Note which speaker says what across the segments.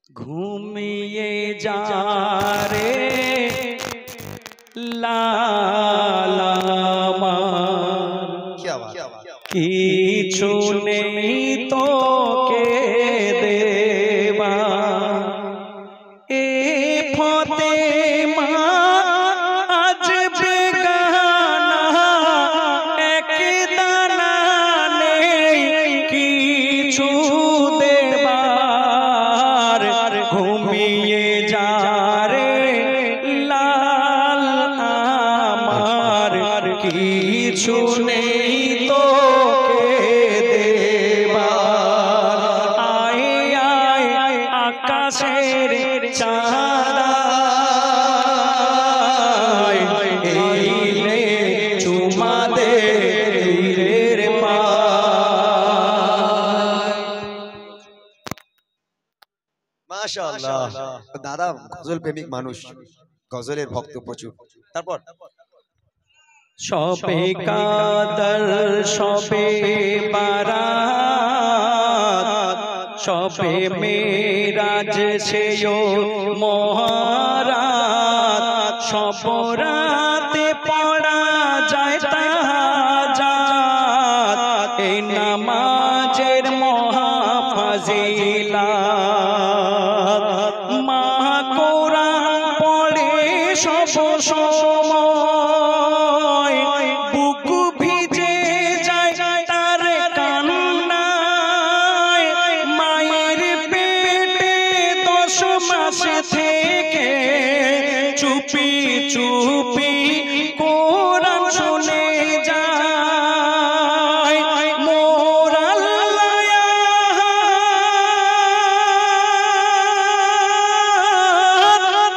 Speaker 1: ঘুমিয়ে যা রে লালা কিছু নেই তোকে দেবা এ ফতে মা আজ বেগানা এক দানা নেই কিছু দেবার ঘুমিয়ে যা রে লাল আমার কিছু নেই তোকে দেবার আয় আয় আকাশের চাঁদা এলে চুমা দে তীরের পায়।
Speaker 2: মাশাআল্লাহ দাদা গজল প্রেমিক মানুষ, গজলের ভক্ত প্রচুর। তারপর
Speaker 1: শবে কাদর শবে বারাত শবে মেরাজ সেও মহারাত সব রাতে পড়া যায় তাহাজ্জুদ এই নামাজের মহাফাজিলাত মা কোরআন পড়ে সব সময় বুক ভিজে যায় তার কান্নায় মায়ের পেটে 10 মাস থেকে চুপি চুপি কোরআন শুনে যায় মোর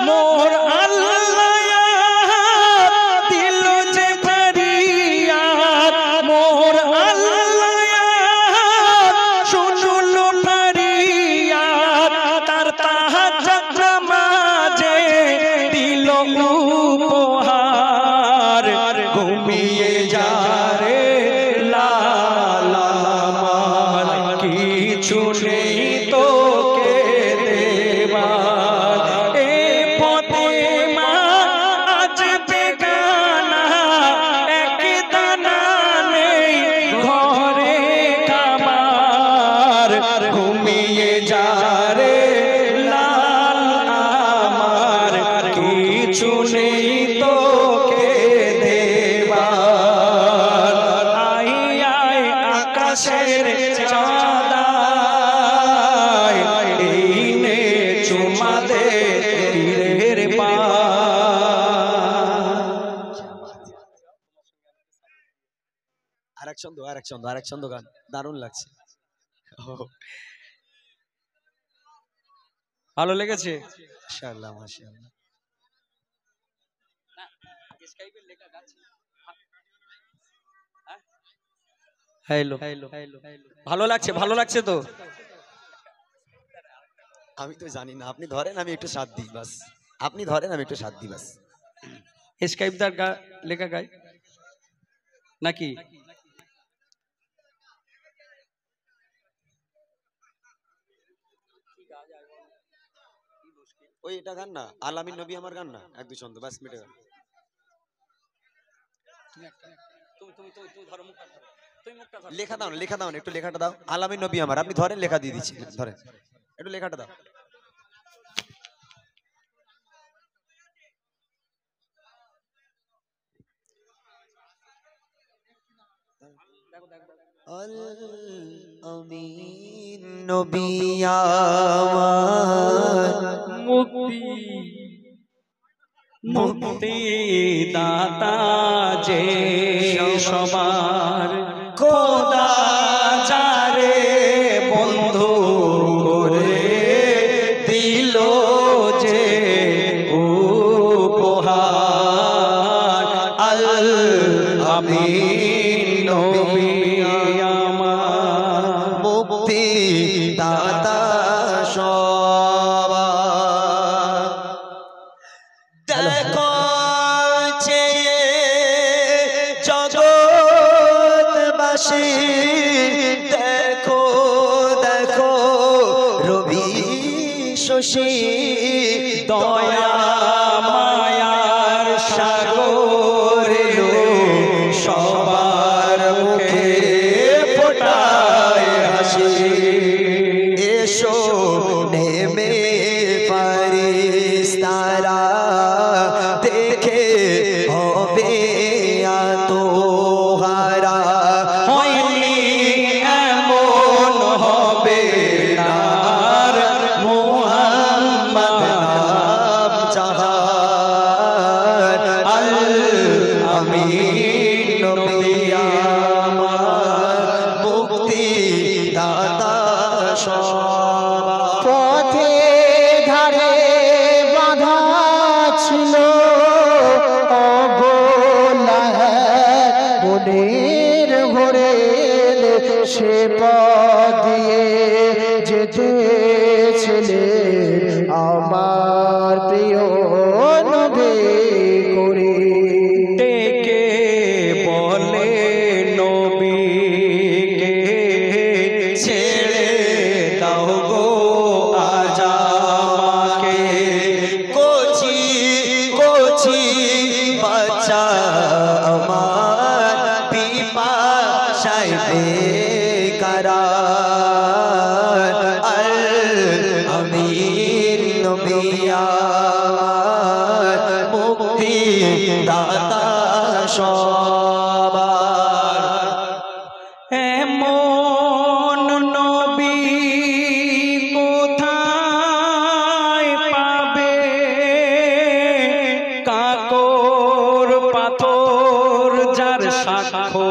Speaker 1: মোর দিল যে ফরিয়াদ মোর শুনলো ফরিয়াদ তার তাহাজ্জুদ নামাজে দিল উপহার ঘুমিয়ে যা রে লালা আমার কিছু নেই তোকে দেবার এ পথে মা আজ বেগানা এক দানা নেই ঘরে খাবার ঘুমিয়ে যা রে লাল আমার কিছু নেই তোকে দেবার আয় আয় আকাশের চাঁদা এই নে চুমা দে তীরের পায়।
Speaker 2: আরেক ছন্দ গান দারুণ লাগছে।
Speaker 1: ভালো লেগেছে
Speaker 2: মাশাআল্লাহ মাশাআল্লাহ।
Speaker 1: হ্যালো ভালো লাগছে তো
Speaker 2: আমি তো জানি না, আপনি ধরেন আমি একটু সাথ দিই বাস, আপনি ধরেন আমি একটু সাথ দিই বাস।
Speaker 1: স্কাইপদার লেখা গায় নাকি
Speaker 2: ওই এটা গান না আলামিন নবী আমার গান না, এক দুই ছন্দ বাস মিটে গেল। লেখা দাও না একটু লেখাটা দাও। আলামিন নবী আমার, আপনি ধরেন লেখা দিয়ে দিচ্ছি, ধরেন একটু লেখাটা দাও। আমিন নবী আমার
Speaker 1: মুক্তি দাতা যে সবার খোদা যারে বন্ধু করে দিল যে উপহার আল আমিন নবী আমার
Speaker 2: মুক্তি দাতা সবার দেখো জগৎবাসী
Speaker 1: শশী দয়া মায়ার সাগর এলো সবার মুখে ফোটায় হাসি
Speaker 2: এসো নেমে ফারিস্তারা দেখে হবে আতোহারা
Speaker 1: হয়নি এমন হবে না মুহাম্মদ
Speaker 2: নাম যাহার আল আমিন নবী আমার মুক্তি দাতা সবার
Speaker 3: পথে ধারে বাঁধা ছিল অবলা বনের ঘরে সে পথ দিয়ে যেতেছিলেন আমার প্রিয় নবী করে
Speaker 1: ডেকে বলে নবীকে ছেড়ে দাও গো আজ আমাকে
Speaker 2: কোচি কোচি বাচ্চা আমার পিপাসায় বেকারার আল আমিন নবী আমার মুক্তি দাতা সবার
Speaker 1: এমন নবী কোথায় পাবে কাকর পাথর যার সাক্ষ্য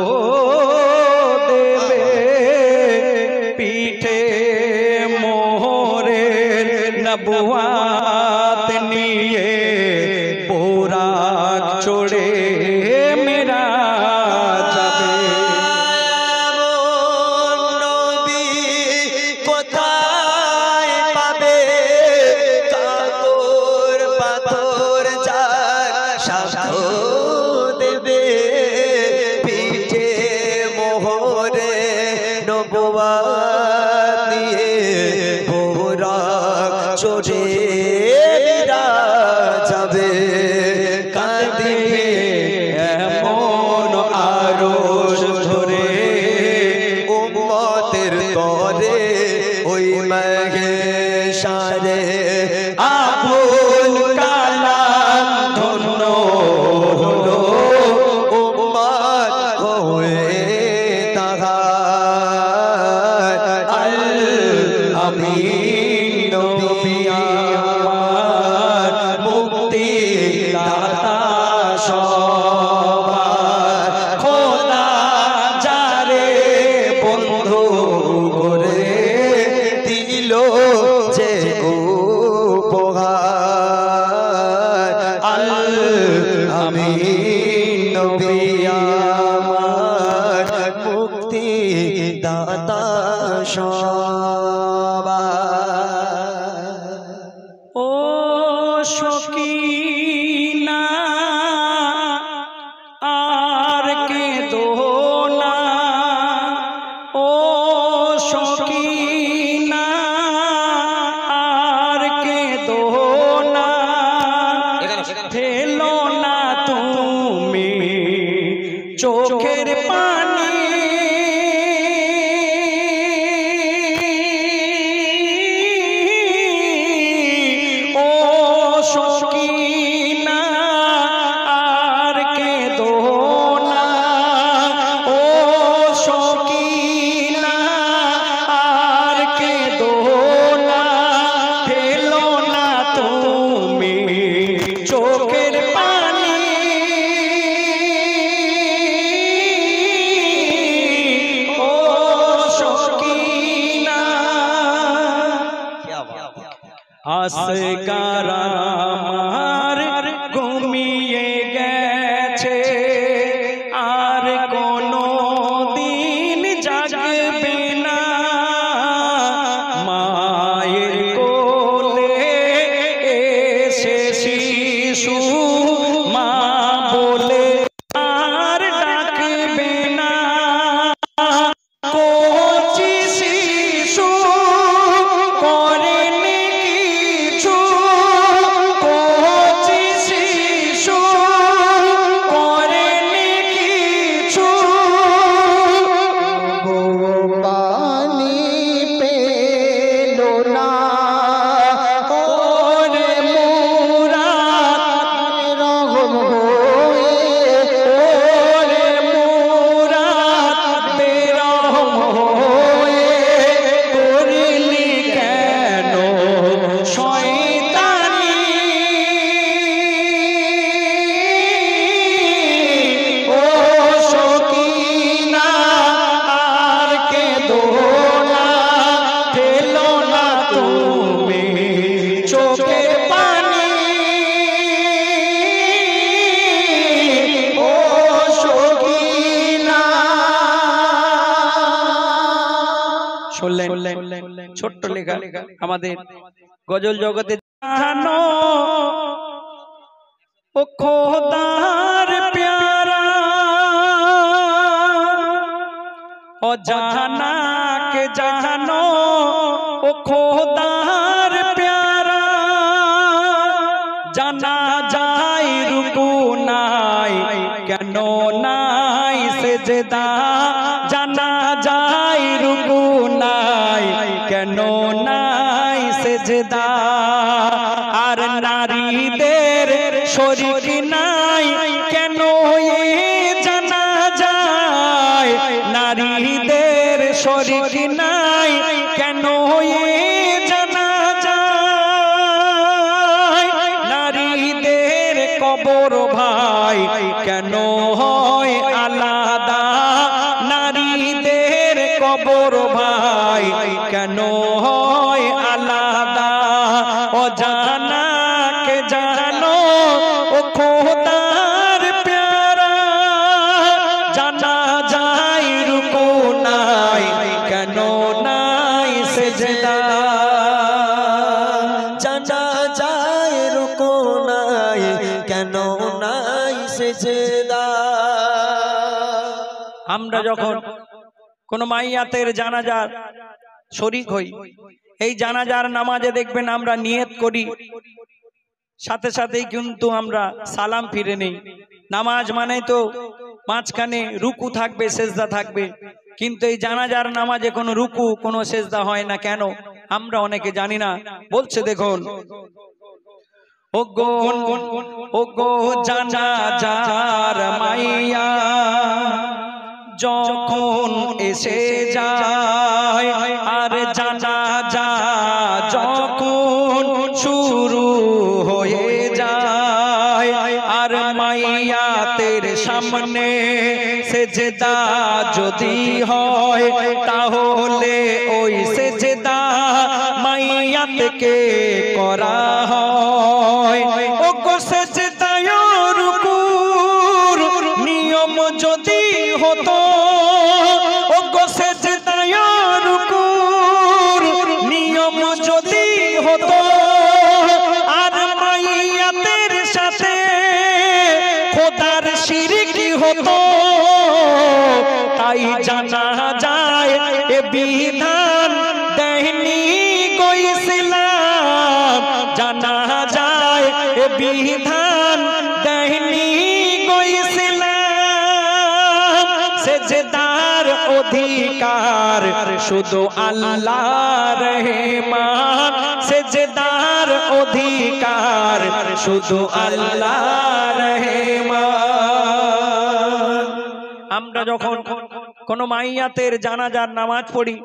Speaker 1: দেবে পিঠে মোহরের নবুয়াত নিয়ে পোরাক চড়ে মেরা যাবে
Speaker 2: এমন নবী কোথায় পাবে কাকর পাথর যার সাক্ষ্য দেবে পিঠে মোহরে নবুয়াত নিয়ে পোরাক চড়ে মেরা যাবে কাঁদিবে
Speaker 1: এমন আরশ ধরে
Speaker 2: উম্মতের তরে ওই মহেশারে
Speaker 1: আবুল কালাম ধন্য হলো
Speaker 2: উম্মত হয়ে তাহার আল
Speaker 1: আমিন নবী আমার মুক্তি দাতা সবার খোদা যারে বন্ধু করে
Speaker 2: দিল যে উপহার আল আমিন নবী আমার মুক্তি দাতা সবার
Speaker 1: ও সকিনা আর কে দোনা ও সকিনা আর কে দোনা ফেলো না তুমি চোখের পানি ও সকিনা আর কে দোনা ও সকিনা আর কে দোনা ফেলো না তুমি চোখের পানি ও সকিনা আসগার আমার ঘুমিয়ে গেছে আর কোনো দিন জাগবে না মায়ের কোলে এসে শিশু মা বলে আর ডাকবে না কচি শিশু করেন কি লেখা আমাদের গজল জগতে জানো ও খোদার প্যারা ও জানা के जानो ओ खोदार प्यारा जाना जाय रुकू नाई केनो नाई सेजदा जाना जाय रुकू नाई केनो नाई सेजदा आर नारीदेर शरीक नाई केनो ये जाना जाय नारीदेर शरीक নাই কেন এ জানা যায় নারীদের কবর ভাই কেন হয় আলাদা নারীদের কবর ভাই কেন হয় আলাদা অজানা কে জানো ও খোদার প্যারা জানা যায় রুকু নাই কেন নাই সেজদা
Speaker 2: জানা যায় রুকু নাই কেন নাই সেজদা।
Speaker 1: আমরা যখন কোন মাইয়াতের জানাজার শরীক হই এই জানাজার নামাজে দেখবেন আমরা নিয়ত করি সাথে সাথেই কিন্তু আমরা সালাম ফিরে নেই। নামাজ মানে তো মাঝখানে রুকু থাকবে সেজদা থাকবে, কিন্তু এই জানাজার নামাজে কোনো রুকু কোনো সেজদা হয় না কেন আমরা অনেকে জানি না। বলছে দেখুন ও গো জানাজার মাইয়া যখন এসে যায় আর জানাজা যখন শুরু হয়ে যায় আর মাইয়াতের সামনে সেজদা যদি হয় তাহলে ওই সেজদা মাইয়াতকে করা হয়। ও গো সেজদায় রুকুর নিয়ম যদি হতো ও গো সেজদায় রুকুর নিয়ম যদি হতো আর মাইয়াতের সাথে খোদার শিরক হতো তাই জানা যায় এ বিধান দেয়নি গো ইসলাম জানা যায় এ বিধান দেয়নি গো ইসলাম সেজদার অধিকার শুধু আল্লাহ রহমান সেজদার অধিকার শুধু আল্লাহ রহমান। আমরা যখন কোন মাইয়াতের জানাজার নামাজ পড়ি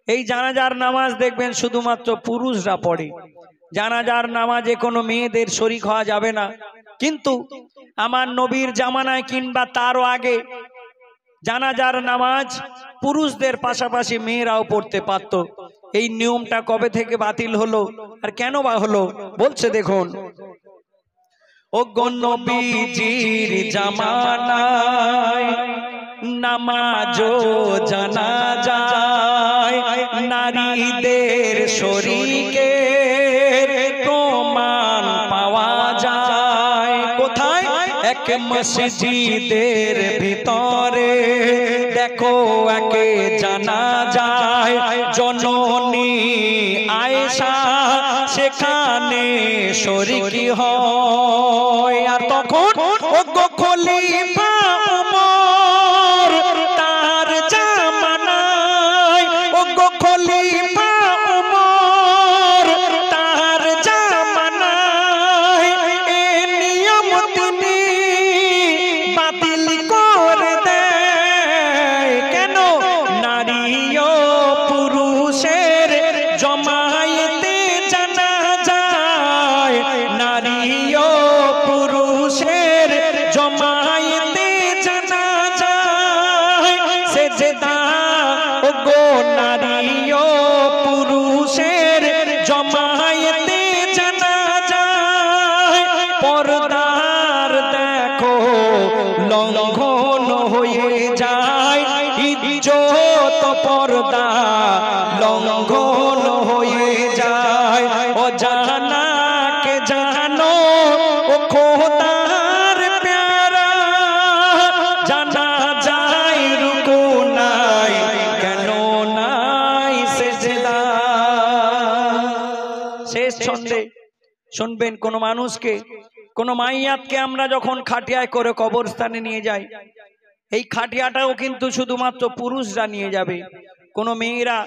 Speaker 1: এই জানাজার নামাজ দেখবেন শুধুমাত্র পুরুষরা পড়ে। জানাজার নামাজে কোনো মেয়েদের শরীক হওয়া যাবে না, কিন্তু আমার নবীর জামানায় কিংবা তারও আগে জানাজার নামাজ পুরুষদের পাশাপাশি মেয়েরাও পড়তে পারত। এই নিয়মটা কবে থেকে বাতিল হলো আর কেন বা হলো বলছে দেখুন ও গো নবীজির জামানায় নামাজও জানা যায় নারীদের শরীকের প্রমাণ পাওয়া যায় কোথায় এক মসজিদের ভিতরে দেখো একে জানা যায় জননী আয়েশা সেখানে শরীক হয় আর তখন ও গো খলিফা ওমর তার জামানায় ও গো খলিফা ওমর তার জামানায় এ নিয়ম তিনি বাতিল করে দেয় কেন নারী ও পুরুষের জমায়েতে জানা যায় নারী ও পুরুষের জমায়েতে জানা যায় সেজদা ও গো নারী ও পুরুষের জমায়েতে জানা যায় পর্দার দেখো লঙ্ঘন হয়ে যায় ঈদ ইজ্জত পর্দা লঙ্ঘন হয়ে যায়। ও জানা কে জানো ও খোদার প্যারা, জানা যায় রুকু নাই কেন নাই সেজদা। শেষ ছন্দে শুনবেন, কোন মানুষকে, কোন মাইয়াতকে আমরা যখন খাটিয়ায় করে কবরস্থানে নিয়ে যাই, এই খাটিয়াটাও কিন্তু শুধুমাত্র পুরুষরা নিয়ে যাবে, কোন মেয়েরা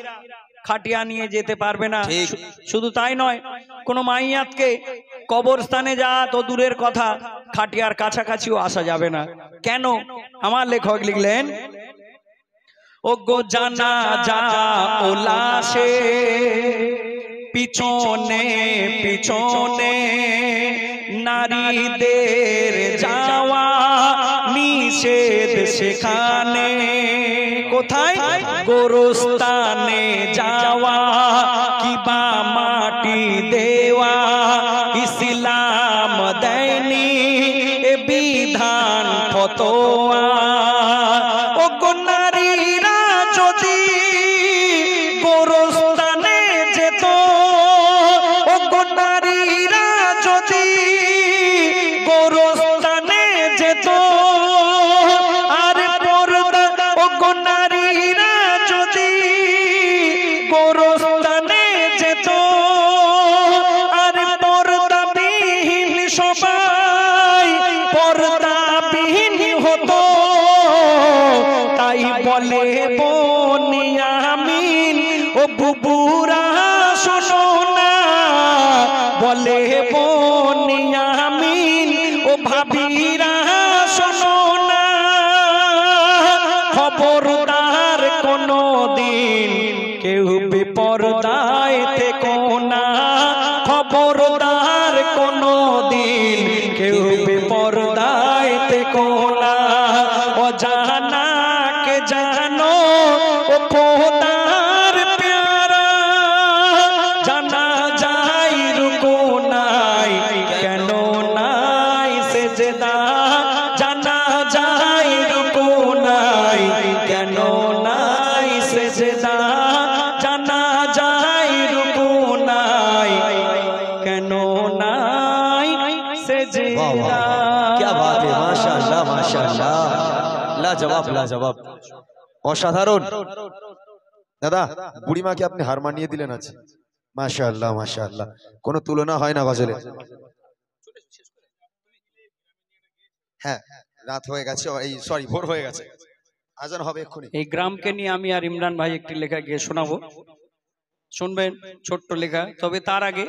Speaker 1: খাটিয়া নিয়ে যেতে পারবে না। শুধু তাই নয়, কোন মাইয়াতকে কবরস্থানে যাওয়া তো দূরের কথা, খাটিয়ার কাছাকাছিও আসা যাবে না। কেন? আমার লেখক লিখলেন, ও গো জানা যা ও লাশে পিছনে পিছনে নারীদের যাওয়া নিষেধ সেখানে। কোথায়? গোরস্থানে যাওয়া কিবা মাটি দেওয়া ইসলাম দেয়নি এ বিধান ফতোয়া। ও গো নারীরা যদি গোরস্থানে যেত, ও গো নারীরা যদি গোরস্থানে যেত, আর পর্দা, ও গো নারীরা যদি গোরস্থানে যেত, আর পর্দাবিহীন সবাই পর্দাবিহীন হতো। তাই বলে বনিয়ামিন ও বুবুরা শোনো না, বলে বনিয়ামিন ও ভাবিরা শোনো না, খবরদার কোনো দিন কেউ বিপর্দায় থেকো না, খবরদার কোনো দিন কেউ বিপর্দায় থেকো না। ও জানা কে জানো ও খোদার প্যারা, জানা যায় রুকু নাই কেন নাই সেজদা, জানা যায় রুকু নাই কেন নাই সেজদা, জানা যায় রুকু নাই কেন নাই সেজদা।
Speaker 2: क्या बात है, माशाअल्लाह माशाअल्लाह, लाजवाब लाजवाब, অসাধারণ। দাদা বুড়িমাকে আপনি হার মানিয়ে দিলেন আছে, মাশাআল্লাহ মাশাআল্লাহ, কোনো তুলনা হয় না গজলে। হ্যাঁ রাত হয়ে গেছে, এই সরি ভোর হয়ে গেছে, আজান হবে এক্ষুনি।
Speaker 1: এই গ্রামকে নিয়ে আমি আর ইমরান ভাই একটি লেখা গিয়ে শোনাবো, শুনবেন, ছোট্ট লেখা। তবে তার আগে